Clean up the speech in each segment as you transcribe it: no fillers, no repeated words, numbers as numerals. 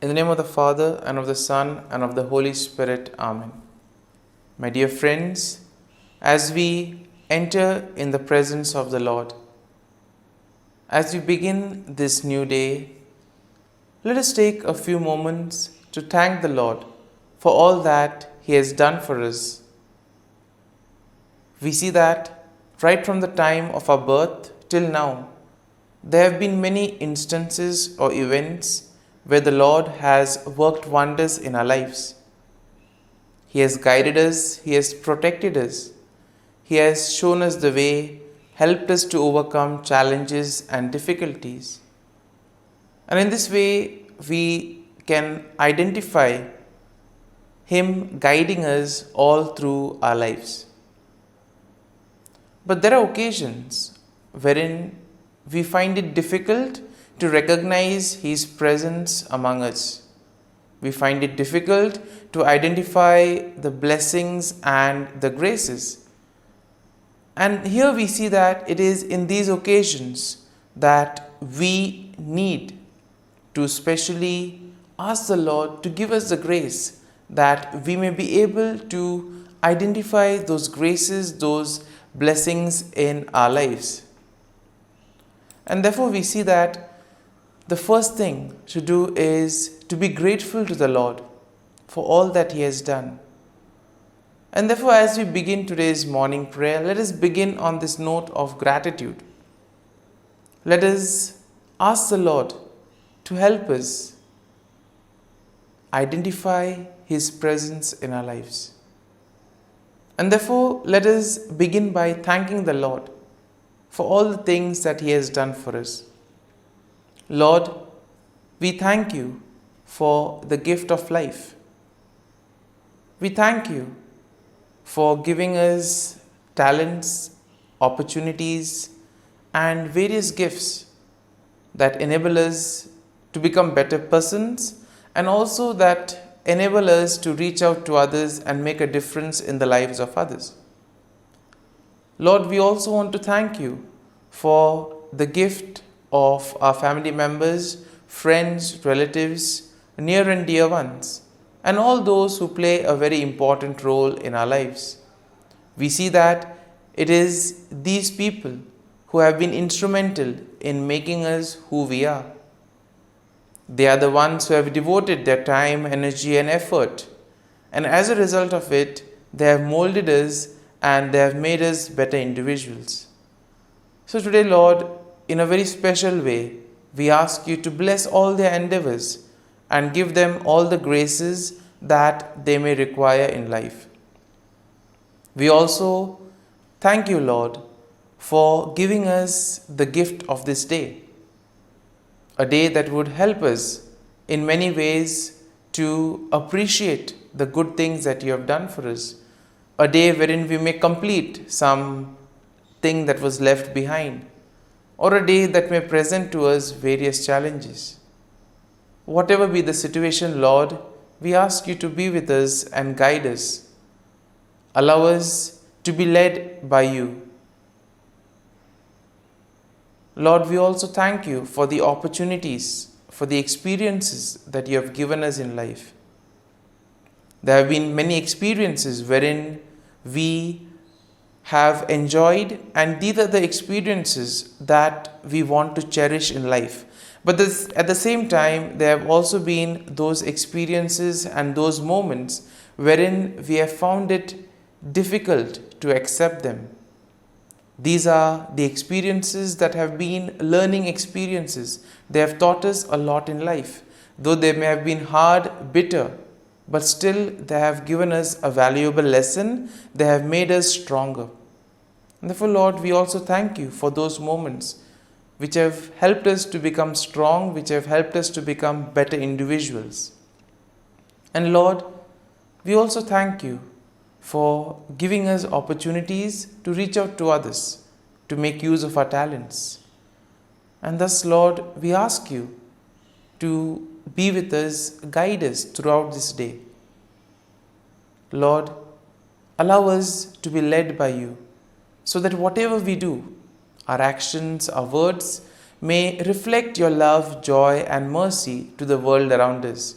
In the name of the Father, and of the Son, and of the Holy Spirit. Amen. My dear friends, as we enter in the presence of the Lord, as we begin this new day, let us take a few moments to thank the Lord for all that He has done for us. We see that right from the time of our birth till now, there have been many instances or events where the Lord has worked wonders in our lives. He has guided us, He has protected us, He has shown us the way, helped us to overcome challenges and difficulties. And in this way, we can identify Him guiding us all through our lives. But there are occasions wherein we find it difficult to recognize His presence among us. We find it difficult to identify the blessings and the graces. And here we see that it is in these occasions that we need to specially ask the Lord to give us the grace that we may be able to identify those graces, those blessings in our lives. And therefore we see that the first thing to do is to be grateful to the Lord for all that He has done. And therefore, as we begin today's morning prayer, let us begin on this note of gratitude. Let us ask the Lord to help us identify His presence in our lives. And therefore, let us begin by thanking the Lord for all the things that He has done for us. Lord, we thank You for the gift of life. We thank You for giving us talents, opportunities, and various gifts that enable us to become better persons and also that enable us to reach out to others and make a difference in the lives of others. Lord, we also want to thank You for the gift of our family members, friends, relatives, near and dear ones, and all those who play a very important role in our lives. We see that it is these people who have been instrumental in making us who we are. They are the ones who have devoted their time, energy, and effort, and as a result of it, they have molded us and they have made us better individuals. So today, Lord, in a very special way, we ask You to bless all their endeavors and give them all the graces that they may require in life. We also thank You, Lord, for giving us the gift of this day, a day that would help us in many ways to appreciate the good things that You have done for us, a day wherein we may complete some thing that was left behind, or a day that may present to us various challenges. Whatever be the situation, Lord, we ask You to be with us and guide us. Allow us to be led by You. Lord, we also thank You for the opportunities, for the experiences that You have given us in life. There have been many experiences wherein we have enjoyed, and these are the experiences that we want to cherish in life. But at the same time, there have also been those experiences and those moments wherein we have found it difficult to accept them. These are the experiences that have been learning experiences. They have taught us a lot in life. Though they may have been hard, bitter, but still they have given us a valuable lesson. They have made us stronger. And therefore, Lord, we also thank You for those moments which have helped us to become strong, which have helped us to become better individuals. And Lord, we also thank You for giving us opportunities to reach out to others, to make use of our talents. And thus, Lord, we ask You to be with us, guide us throughout this day. Lord, allow us to be led by You, so that whatever we do, our actions, our words, may reflect your love, joy, and mercy to the world around us.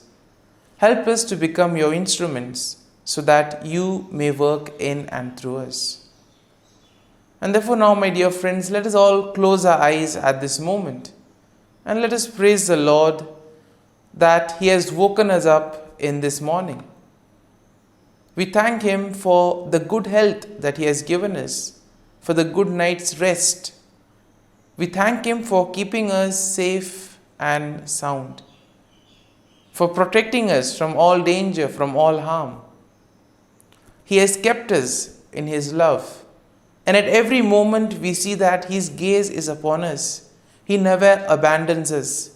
Help us to become your instruments so that you may work in and through us. And therefore, now, my dear friends, let us all close our eyes at this moment and let us praise the Lord that He has woken us up in this morning. We thank Him for the good health that He has given us, for the good night's rest. We thank Him for keeping us safe and sound, for protecting us from all danger, from all harm. He has kept us in His love, and at every moment we see that His gaze is upon us. He never abandons us.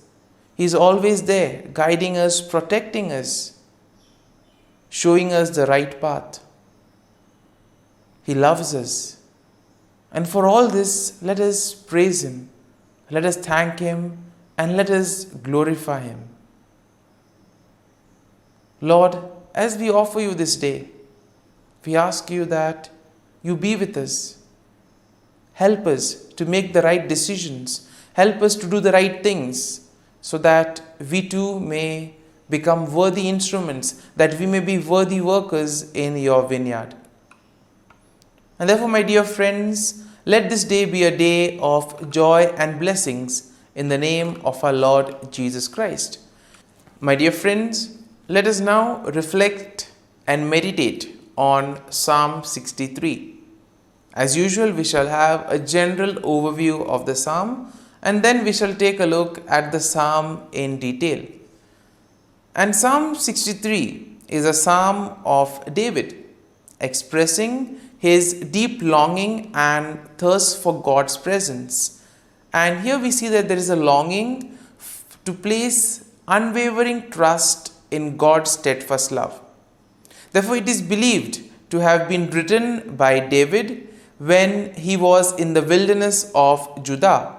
He is always there, guiding us, protecting us, showing us the right path. He loves us. And for all this, let us praise Him, let us thank Him, and let us glorify Him. Lord, as we offer You this day, we ask You that You be with us. Help us to make the right decisions. Help us to do the right things so that we too may become worthy instruments, that we may be worthy workers in Your vineyard. And therefore, my dear friends, let this day be a day of joy and blessings in the name of our Lord Jesus Christ. My dear friends, let us now reflect and meditate on Psalm 63. As usual, we shall have a general overview of the psalm, and then we shall take a look at the psalm in detail. And Psalm 63 is a psalm of David, expressing his deep longing and thirst for God's presence. And here we see that there is a longing to place unwavering trust in God's steadfast love. Therefore, it is believed to have been written by David when he was in the wilderness of Judah,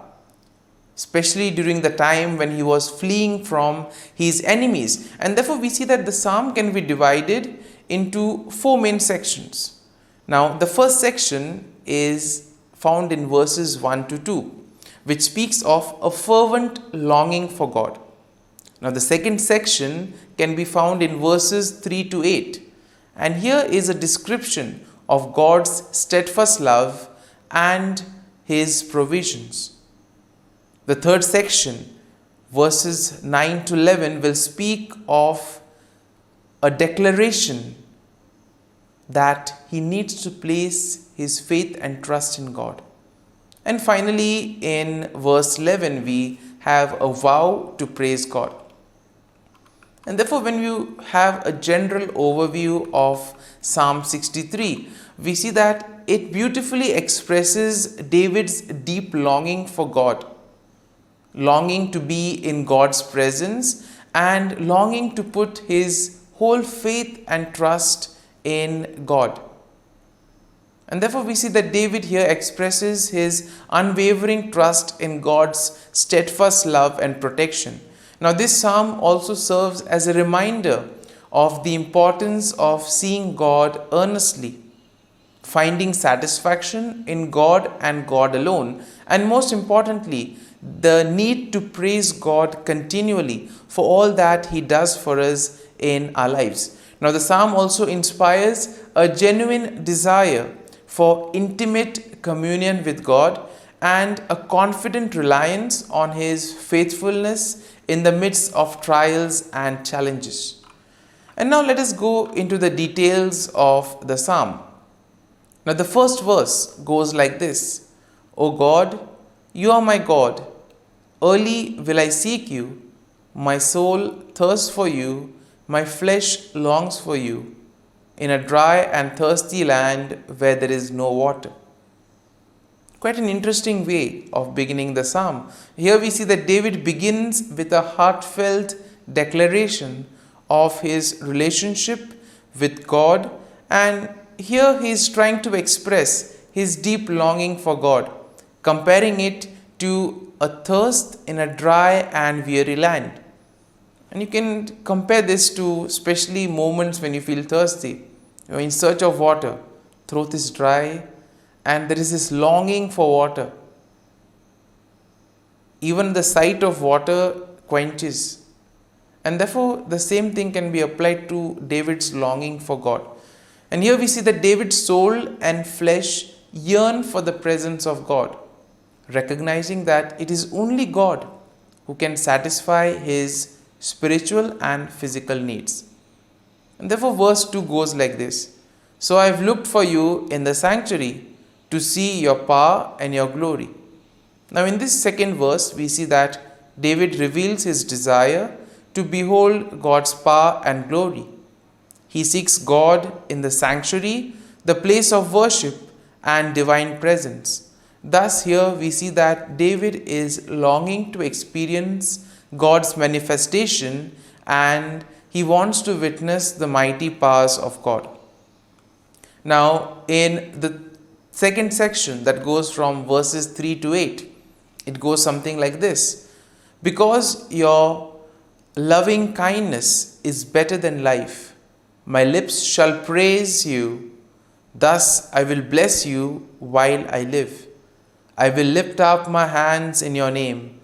especially during the time when he was fleeing from his enemies. And therefore, we see that the psalm can be divided into four main sections. Now, the first section is found in verses 1 to 2, which speaks of a fervent longing for God. Now, the second section can be found in verses 3 to 8, and here is a description of God's steadfast love and His provisions. The third section, verses 9 to 11, will speak of a declaration that he needs to place his faith and trust in God. And finally, in verse 11, we have a vow to praise God. And therefore, when you have a general overview of Psalm 63, we see that it beautifully expresses David's deep longing for God, longing to be in God's presence, and longing to put his whole faith and trust in God. And therefore, we see that David here expresses his unwavering trust in God's steadfast love and protection. Now, this psalm also serves as a reminder of the importance of seeing God earnestly, finding satisfaction in God and God alone, and most importantly, the need to praise God continually for all that He does for us in our lives. Now, the psalm also inspires a genuine desire for intimate communion with God and a confident reliance on His faithfulness in the midst of trials and challenges. And now let us go into the details of the psalm. Now, the first verse goes like this: O God, You are my God. Early will I seek You. My soul thirsts for You. My flesh longs for You, in a dry and thirsty land where there is no water. Quite an interesting way of beginning the psalm. Here we see that David begins with a heartfelt declaration of his relationship with God, and here he is trying to express his deep longing for God, comparing it to a thirst in a dry and weary land. And you can compare this to especially moments when you feel thirsty. You're in search of water, throat is dry, and there is this longing for water. Even the sight of water quenches. And therefore, the same thing can be applied to David's longing for God. And here we see that David's soul and flesh yearn for the presence of God, recognizing that it is only God who can satisfy his spiritual and physical needs. And therefore, verse 2 goes like this: So I have looked for you in the sanctuary to see your power and your glory. Now, in this second verse, we see that David reveals his desire to behold God's power and glory. He seeks God in the sanctuary, the place of worship and divine presence. Thus, here we see that David is longing to experience God's manifestation, and he wants to witness the mighty powers of God. Now, in the second section that goes from verses 3 to 8, it goes something like this: Because your loving kindness is better than life, my lips shall praise you. Thus I will bless you while I live. I will lift up my hands in your name.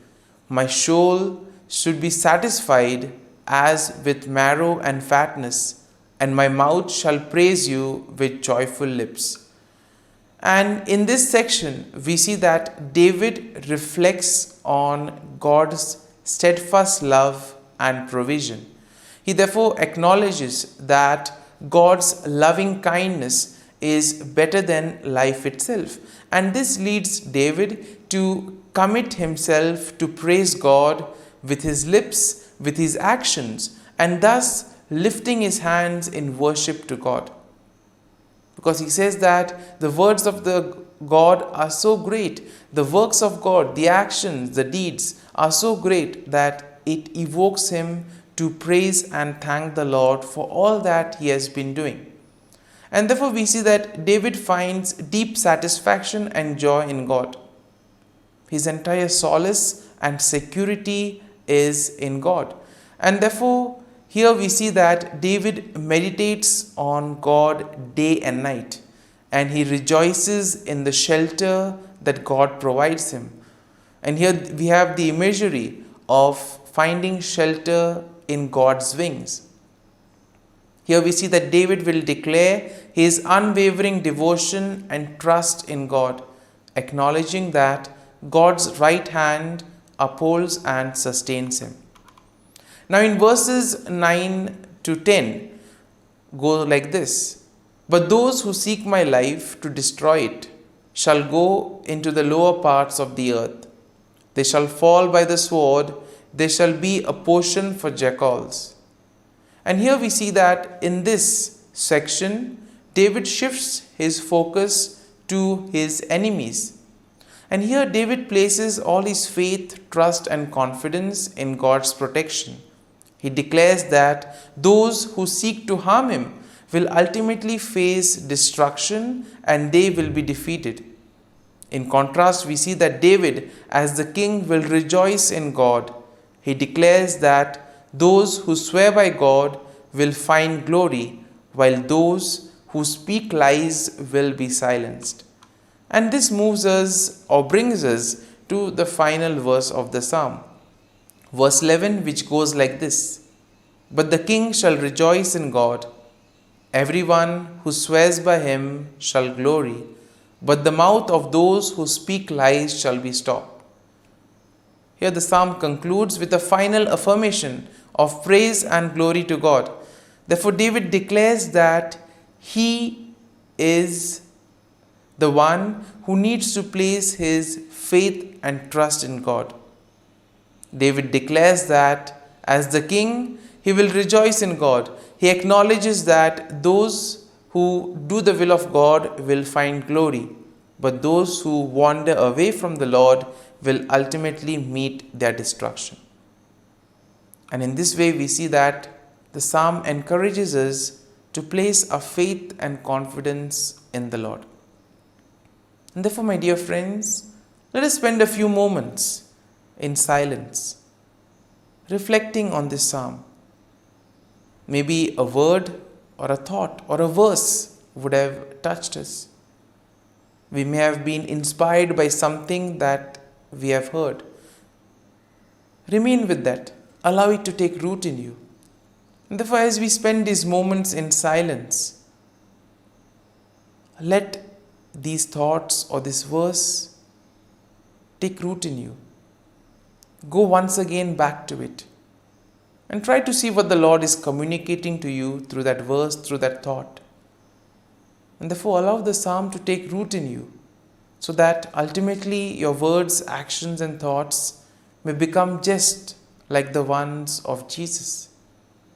My soul should be satisfied as with marrow and fatness, and my mouth shall praise you with joyful lips. And in this section, we see that David reflects on God's steadfast love and provision. He therefore acknowledges that God's loving kindness is better than life itself. And this leads David to commit himself to praise God with his lips, with his actions, and thus lifting his hands in worship to God. Because he says that the words of the God are so great, the works of God, the actions, the deeds are so great that it evokes him to praise and thank the Lord for all that he has been doing. And therefore we see that David finds deep satisfaction and joy in God. His entire solace and security is in God. And therefore here we see that David meditates on God day and night, and he rejoices in the shelter that God provides him. And here we have the imagery of finding shelter in God's wings. Here we see that David will declare his unwavering devotion and trust in God, acknowledging that God's right hand upholds and sustains him. Now in verses 9 to 10 go like this: But those who seek my life to destroy it shall go into the lower parts of the earth. They shall fall by the sword. They shall be a portion for jackals. And here we see that in this section, David shifts his focus to his enemies. And here David places all his faith, trust and confidence in God's protection. He declares that those who seek to harm him will ultimately face destruction and they will be defeated. In contrast, we see that David, as the king, will rejoice in God. He declares that those who swear by God will find glory, while those who speak lies will be silenced. And this moves us or brings us to the final verse of the psalm. Verse 11, which goes like this: But the king shall rejoice in God. Everyone who swears by him shall glory, but the mouth of those who speak lies shall be stopped. Here the psalm concludes with a final affirmation of praise and glory to God. Therefore, David declares that he is the one who needs to place his faith and trust in God. David declares that as the king, he will rejoice in God. He acknowledges that those who do the will of God will find glory, but those who wander away from the Lord will ultimately meet their destruction. And in this way, we see that the psalm encourages us to place our faith and confidence in the Lord. And therefore, my dear friends, let us spend a few moments in silence, reflecting on this psalm. Maybe a word or a thought or a verse would have touched us. We may have been inspired by something that we have heard. Remain with that. Allow it to take root in you. And therefore, as we spend these moments in silence, let these thoughts or this verse take root in you. Go once again back to it and try to see what the Lord is communicating to you through that verse, through that thought. And therefore, allow the psalm to take root in you so that ultimately your words, actions, and thoughts may become just like the ones of Jesus,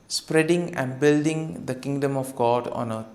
spreading and building the kingdom of God on earth.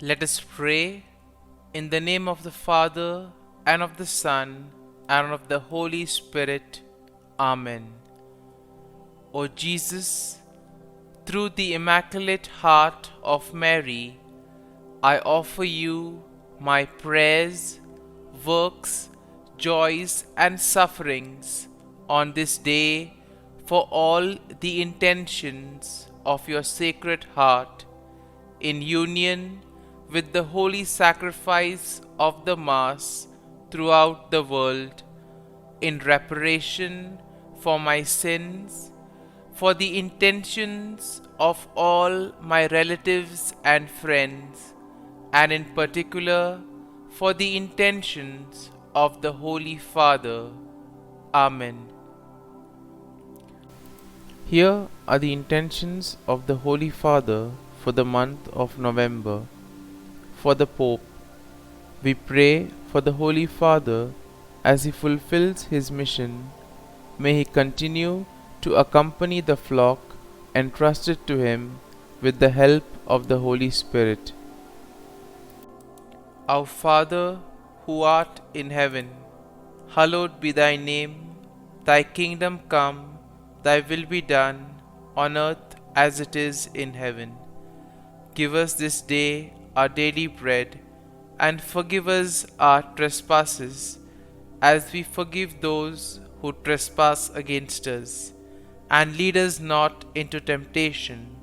Let us pray in the name of the Father, and of the Son, and of the Holy Spirit. Amen. O Jesus, through the Immaculate Heart of Mary, I offer you my prayers, works, joys, and sufferings on this day for all the intentions of your Sacred Heart, in union with the holy sacrifice of the Mass throughout the world, in reparation for my sins, for the intentions of all my relatives and friends, and in particular for the intentions of the Holy Father. Amen. Here are the intentions of the Holy Father for the month of November. For the Pope, we pray for the Holy Father as he fulfills his mission. May he continue to accompany the flock entrusted to him with the help of the Holy Spirit. Our Father, who art in heaven, hallowed be thy name. Thy kingdom come, thy will be done, on earth as it is in heaven. Give us this day our daily bread, and forgive us our trespasses, as we forgive those who trespass against us. And lead us not into temptation,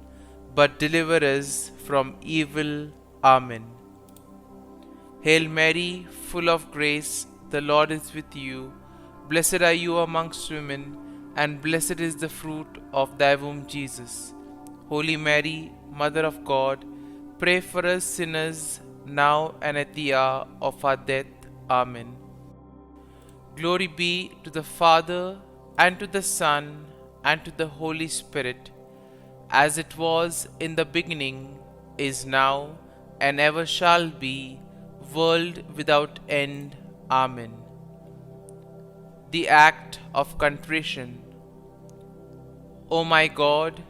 but deliver us from evil. Amen. Hail Mary, full of grace, the Lord is with you. Blessed are you amongst women, and blessed is the fruit of thy womb, Jesus. Holy Mary, Mother of God, pray for us sinners, now and at the hour of our death. Amen. Glory be to the Father, and to the Son, and to the Holy Spirit, as it was in the beginning, is now, and ever shall be, world without end. Amen. The Act of Contrition. O my God,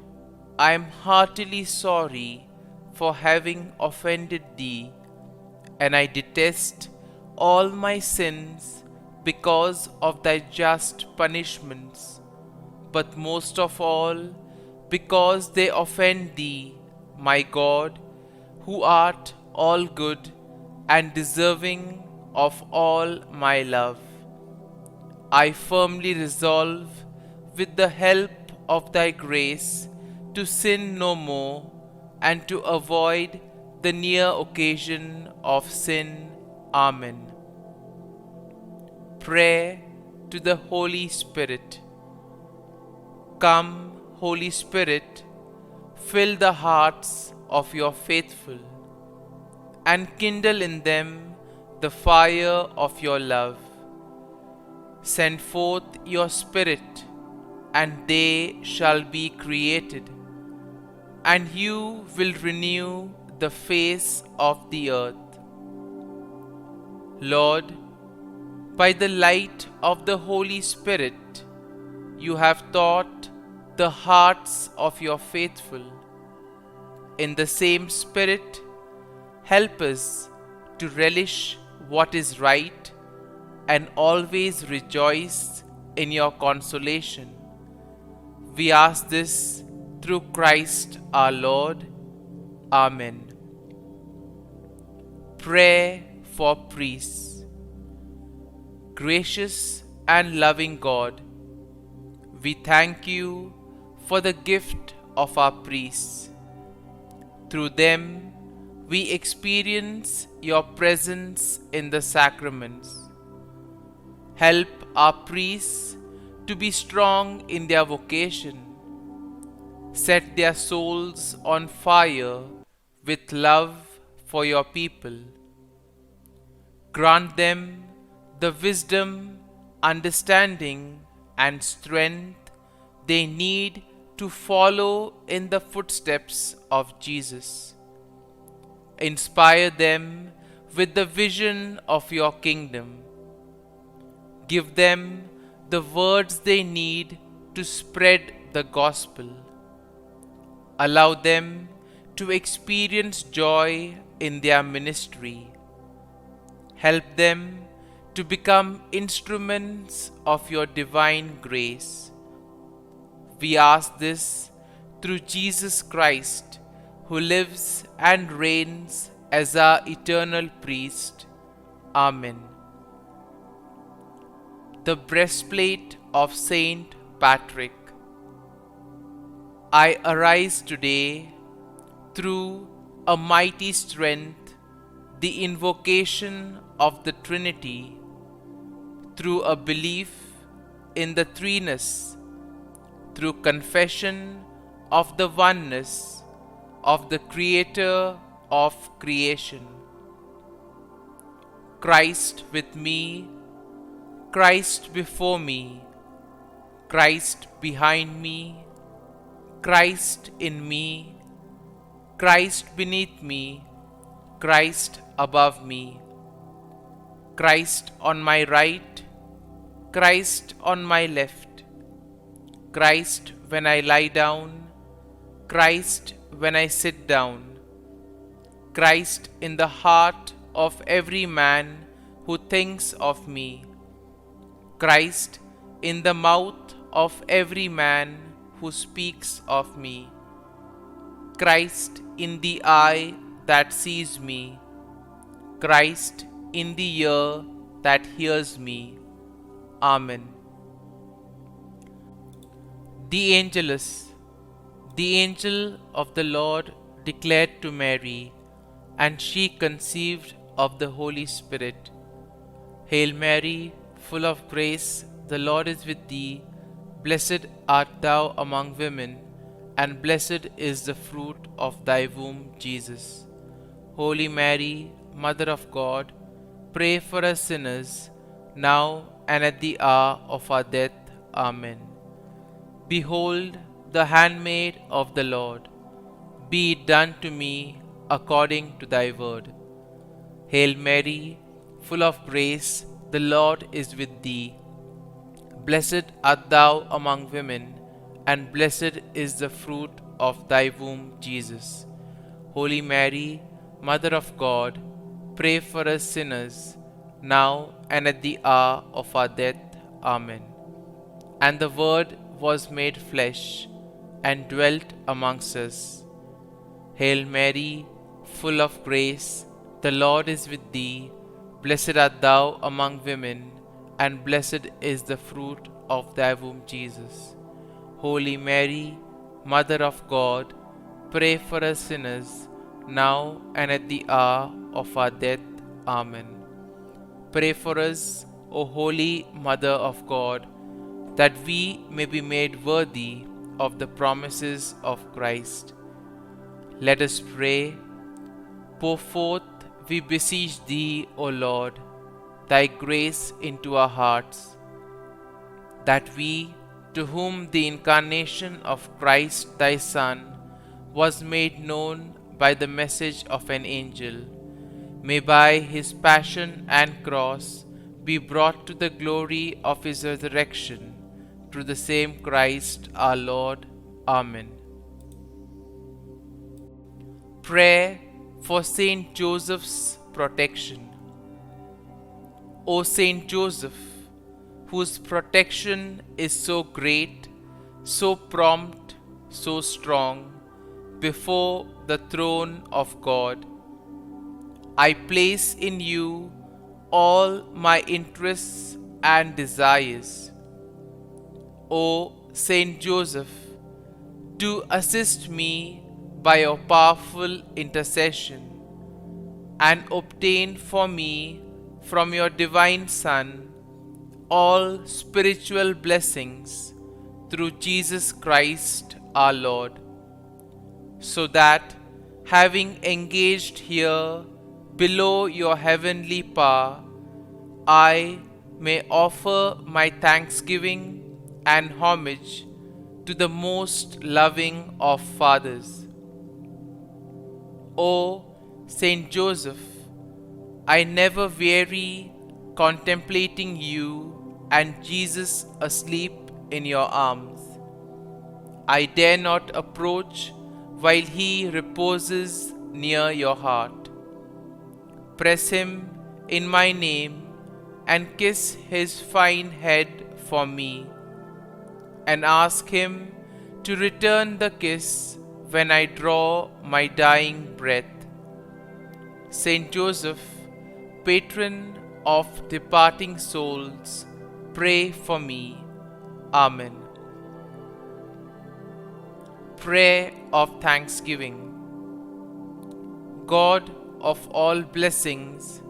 I am heartily sorry for having offended thee, and I detest all my sins because of thy just punishments, but most of all because they offend thee, my God, who art all good and deserving of all my love. I firmly resolve, with the help of thy grace, to sin no more, and to avoid the near occasion of sin. Amen. Prayer to the Holy Spirit. Come, Holy Spirit, fill the hearts of your faithful and kindle in them the fire of your love. Send forth your Spirit, and they shall be created, and you will renew the face of the earth. Lord, by the light of the Holy Spirit, you have taught the hearts of your faithful. In the same Spirit, help us to relish what is right and always rejoice in your consolation. We ask this through Christ our Lord. Amen. Prayer for priests. Gracious and loving God, we thank you for the gift of our priests. Through them, we experience your presence in the sacraments. Help our priests to be strong in their vocation. Set their souls on fire with love for your people. Grant them the wisdom, understanding, and strength they need to follow in the footsteps of Jesus. Inspire them with the vision of your kingdom. Give them the words they need to spread the gospel. Allow them to experience joy in their ministry. Help them to become instruments of your divine grace. We ask this through Jesus Christ, who lives and reigns as our eternal priest. Amen. The breastplate of Saint Patrick. I arise today through a mighty strength, the invocation of the Trinity, through a belief in the threeness, through confession of the oneness of the Creator of creation. Christ with me, Christ before me, Christ behind me, Christ in me, Christ beneath me, Christ above me, Christ on my right, Christ on my left, Christ when I lie down, Christ when I sit down, Christ in the heart of every man who thinks of me, Christ in the mouth of every man who speaks of me, Christ in the eye that sees me, Christ in the ear that hears me. Amen. The Angelus. The angel of the Lord declared to Mary, and she conceived of the Holy Spirit. Hail Mary, full of grace, the Lord is with thee. Blessed art thou among women, and blessed is the fruit of thy womb, Jesus. Holy Mary, Mother of God, pray for us sinners, now and at the hour of our death. Amen. Behold, the handmaid of the Lord, be it done to me according to thy word. Hail Mary, full of grace, the Lord is with thee. Blessed art thou among women, and blessed is the fruit of thy womb, Jesus. Holy Mary, Mother of God, pray for us sinners, now and at the hour of our death. Amen. And the Word was made flesh, and dwelt amongst us. Hail Mary, full of grace, the Lord is with thee. Blessed art thou among women, and blessed is the fruit of thy womb, Jesus. Holy Mary, Mother of God, pray for us sinners, now and at the hour of our death. Amen. Pray for us, O Holy Mother of God, that we may be made worthy of the promises of Christ. Let us pray. Pour forth, we beseech thee, O Lord, thy grace into our hearts, that we, to whom the incarnation of Christ thy Son was made known by the message of an angel, may by his passion and cross be brought to the glory of his resurrection, through the same Christ our Lord. Amen. Prayer for Saint Joseph's protection. O Saint Joseph, whose protection is so great, so prompt, so strong, before the throne of God, I place in you all my interests and desires. O Saint Joseph, do assist me by your powerful intercession, and obtain for me from your divine Son all spiritual blessings through Jesus Christ our Lord, so that, having engaged here below your heavenly power, I may offer my thanksgiving and homage to the most loving of fathers. O Saint Joseph, I never weary contemplating you and Jesus asleep in your arms. I dare not approach while he reposes near your heart. Press him in my name and kiss his fine head for me, and ask him to return the kiss when I draw my dying breath. Saint Joseph, patron of departing souls, pray for me. Amen. Prayer of Thanksgiving. God of all blessings,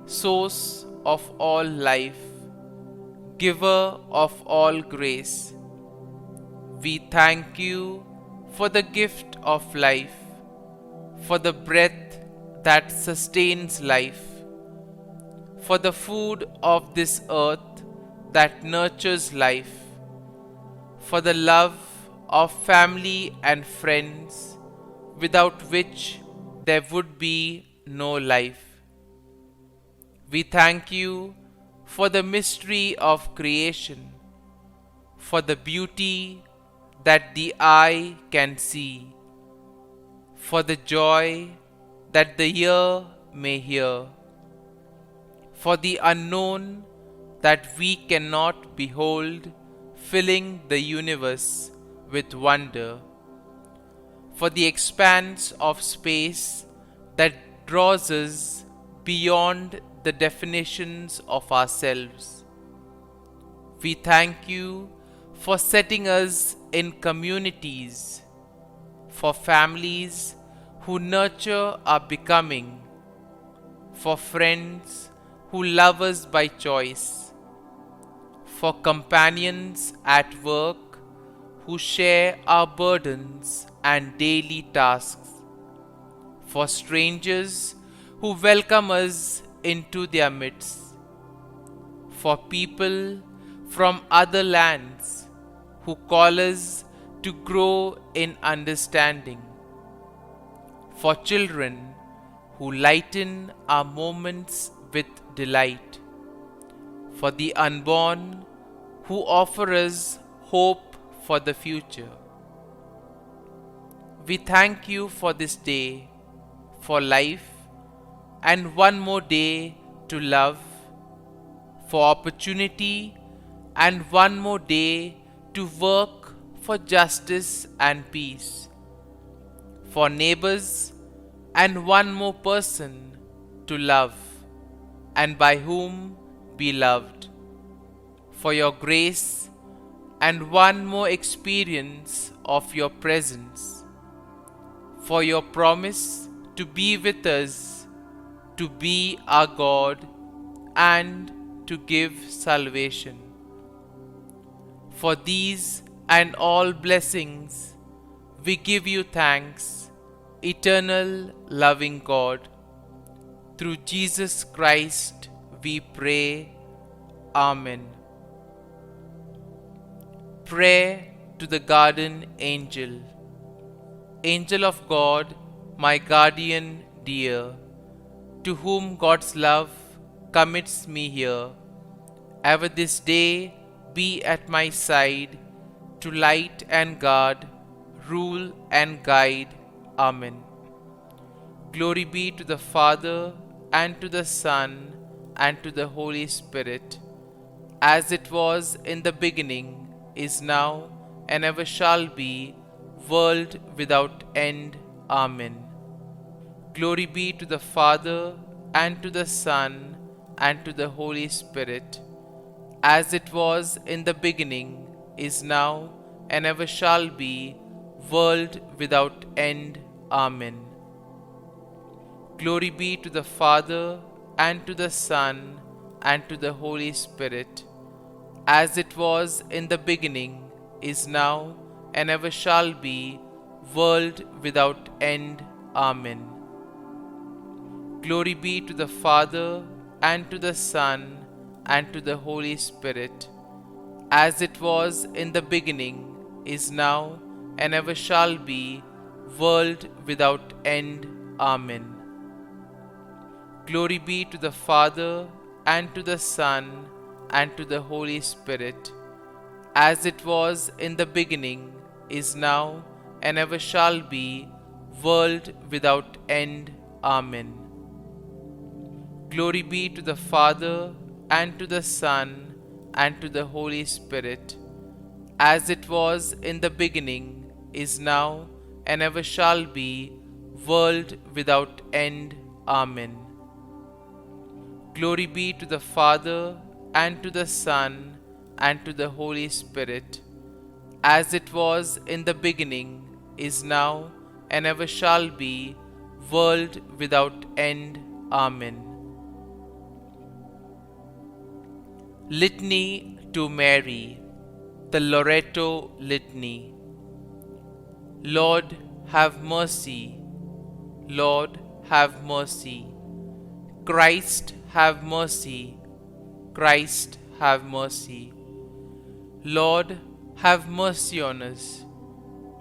source of all life, giver of all grace, we thank you for the gift of life, for the breath that sustains life, for the food of this earth that nurtures life, for the love of family and friends, without which there would be no life. We thank you for the mystery of creation, for the beauty that the eye can see, for the joy that the ear may hear, for the unknown that we cannot behold, filling the universe with wonder, for the expanse of space that draws us beyond the definitions of ourselves. We thank you for setting us in communities, for families who nurture our becoming, for friends who love us by choice, for companions at work who share our burdens and daily tasks, for strangers who welcome us into their midst, for people from other lands who call us to grow in understanding, for children who lighten our moments with delight, for the unborn who offer us hope for the future. We thank you for this day, for life, and one more day to love, for opportunity, and one more day to work for justice and peace, for neighbors, and one more person to love, and by whom be loved, for your grace, and one more experience of your presence, for your promise to be with us, to be our God, and to give salvation. For these and all blessings, we give you thanks Eternal, loving God, through Jesus Christ we pray. Amen. Prayer to the Guardian Angel. Angel of God, my guardian dear, to whom God's love commits me here, ever this day be at my side, to light and guard, rule and guide. Amen. Glory be to the Father, and to the Son, and to the Holy Spirit, as it was in the beginning, is now, and ever shall be, world without end. Amen. Glory be to the Father, and to the Son, and to the Holy Spirit, as it was in the beginning, is now, and ever shall be, world without end. Amen. Glory be to the Father, and to the Son, and to the Holy Spirit, as it was in the beginning, is now, and ever shall be, world without end. Amen. Glory be to the Father, and to the Son, and to the Holy Spirit, as it was in the beginning, is now, and ever shall be, world without end. Amen. Glory be to the Father, and to the Son, and to the Holy Spirit, as it was in the beginning, is now, and ever shall be, world without end. Amen. Glory be to the Father, and to the Son, and to the Holy Spirit, as it was in the beginning, is now, and ever shall be, world without end. Amen. Glory be to the Father, and to the Son, and to the Holy Spirit, as it was in the beginning, is now, and ever shall be, world without end. Amen. Litany to Mary, the Loreto Litany. Lord, have mercy. Lord, have mercy. Christ, have mercy. Christ, have mercy. Lord, have mercy on us.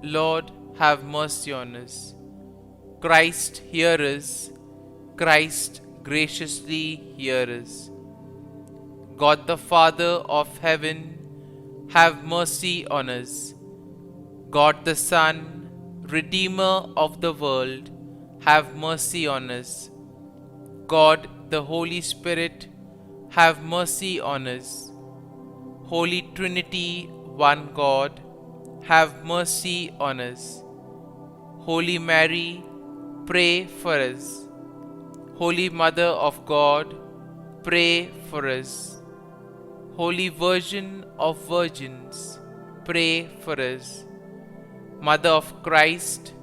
Lord, have mercy on us. Christ, hear us. Christ, graciously hear us. God the Father of heaven, have mercy on us. God the Son, Redeemer of the world, have mercy on us. God the Holy Spirit, have mercy on us. Holy Trinity, one God, have mercy on us. Holy Mary, pray for us. Holy Mother of God, pray for us. Holy Virgin of Virgins, pray for us. Mother of Christ,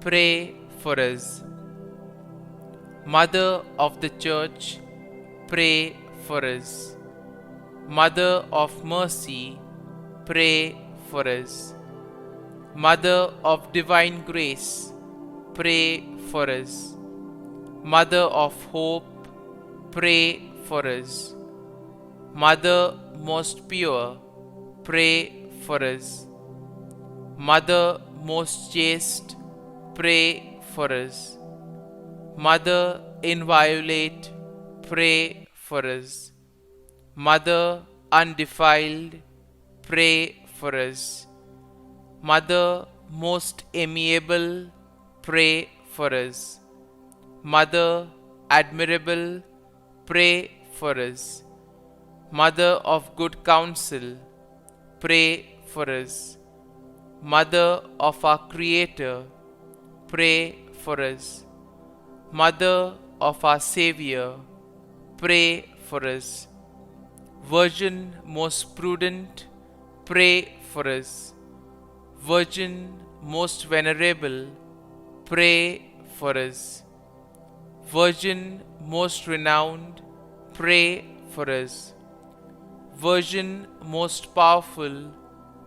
pray for us. Mother of the Church, pray for us. Mother of Mercy, pray for us. Mother of Divine Grace, pray for us. Mother of Hope, pray for us. Mother most pure, pray for us. Mother most chaste, pray for us. Mother inviolate, pray for us. Mother undefiled, pray for us. Mother most amiable, pray for us. Mother admirable, pray for us. Mother of good counsel, pray for us. Mother of our Creator, pray for us. Mother of our Savior, pray for us. Virgin most prudent, pray for us. Virgin most venerable, pray for us. Virgin most renowned, pray for us. Virgin most powerful,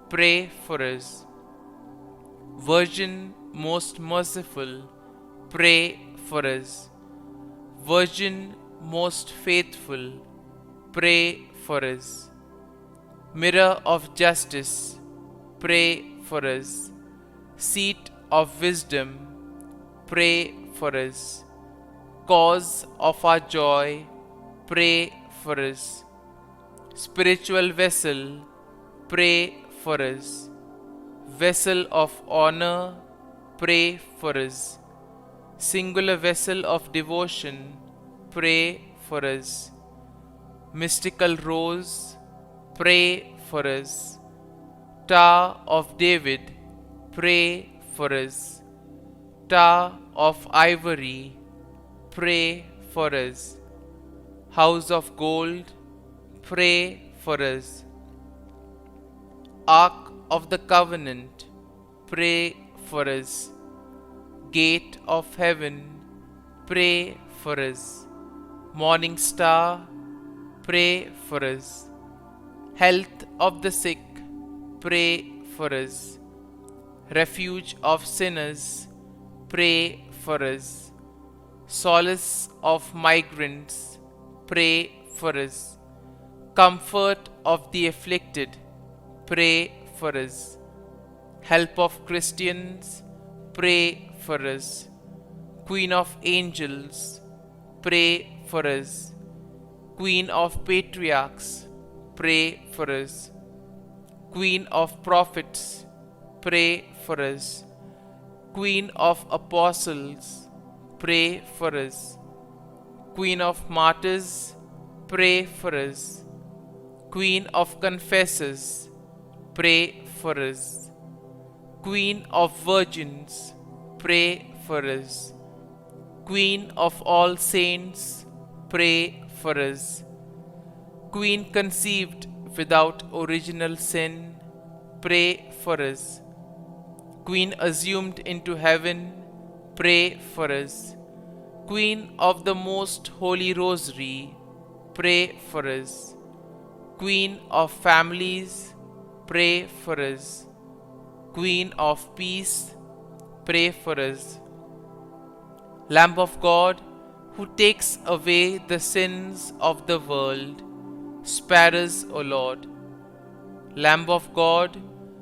pray for us. Virgin most merciful, pray for us. Virgin most faithful, pray for us. Mirror of justice, pray for us. Seat of wisdom, pray for us. Cause of our joy, pray for us. Spiritual vessel, pray for us. Vessel of honor, pray for us. Singular vessel of devotion, pray for us. Mystical rose, pray for us. Tower of David, pray for us. Tower of ivory, pray for us. House of gold, pray for us. Ark of the covenant, pray for us. Gate of heaven, pray for us. Morning star, pray for us. Health of the sick, pray for us. Refuge of sinners, pray for us. Solace of migrants, pray for us. Comfort of the afflicted, pray for us. Help of Christians, pray for us. Queen of angels, pray for us. Queen of patriarchs, pray for us. Queen of prophets, pray for us. Queen of apostles, pray for us. Queen of martyrs, pray for us. Queen of confessors, pray for us. Queen of virgins, pray for us. Queen of all saints, pray for us. Queen conceived without original sin, pray for us. Queen assumed into heaven, pray for us. Queen of the most holy rosary, pray for us. Queen of families, pray for us. Queen of peace, pray for us. Lamb of God, who takes away the sins of the world, spare us, O Lord. Lamb of God,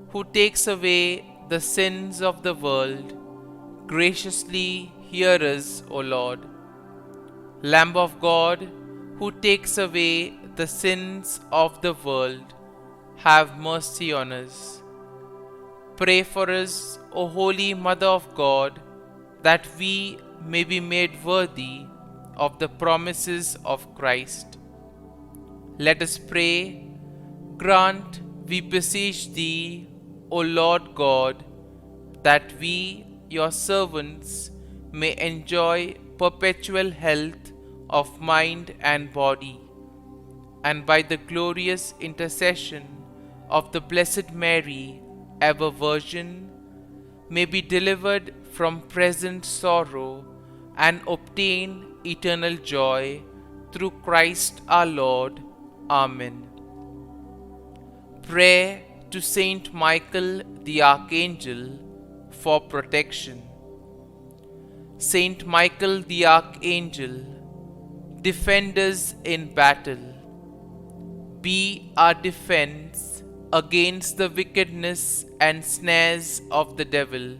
who takes away the sins of the world, graciously hear us, O Lord. Lamb of God, who takes away the sins of the world, have mercy on us. Pray for us, O Holy Mother of God, that we may be made worthy of the promises of Christ. Let us pray. Grant, we beseech Thee, O Lord God, that we, Your servants, may enjoy perpetual health of mind and body, and by the glorious intercession of the Blessed Mary, ever Virgin, may be delivered from present sorrow and obtain eternal joy through Christ our Lord. Amen. Prayer to Saint Michael the Archangel for protection. Saint Michael the Archangel, defend us in battle. Be our defense against the wickedness and snares of the devil.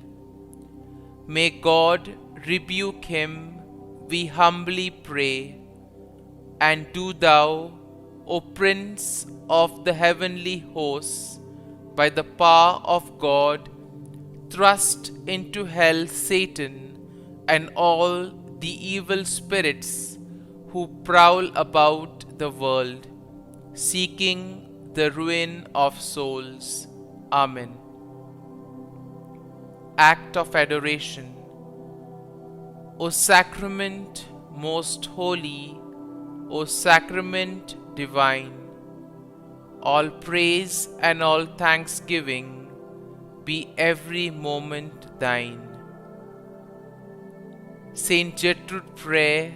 May God rebuke him, we humbly pray. And do Thou, O Prince of the heavenly hosts, by the power of God, thrust into hell Satan and all the evil spirits who prowl about the world, seeking the ruin of souls. Amen. Act of Adoration. O Sacrament most holy, O Sacrament divine, all praise and all thanksgiving be every moment Thine. Saint Gertrude Prayer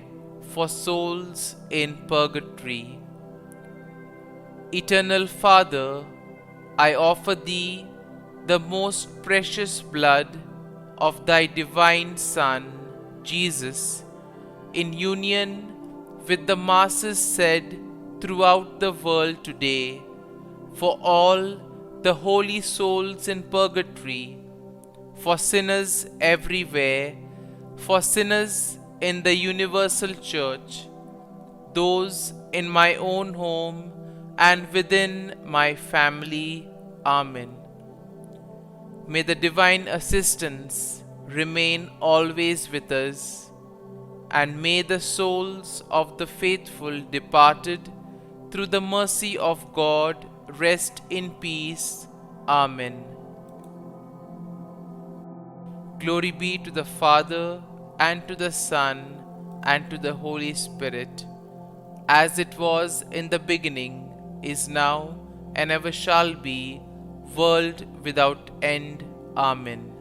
for souls in purgatory. Eternal Father, I offer Thee the most precious blood of Thy divine Son, Jesus, in union with the masses said throughout the world today, for all the holy souls in purgatory, for sinners everywhere, for sinners in the universal church, those in my own home and within my family. Amen. May the divine assistance remain always with us, and may the souls of the faithful departed through the mercy of God rest in peace. Amen. Glory be to the Father, and to the Son, and to the Holy Spirit, as it was in the beginning, is now, and ever shall be, world without end. Amen.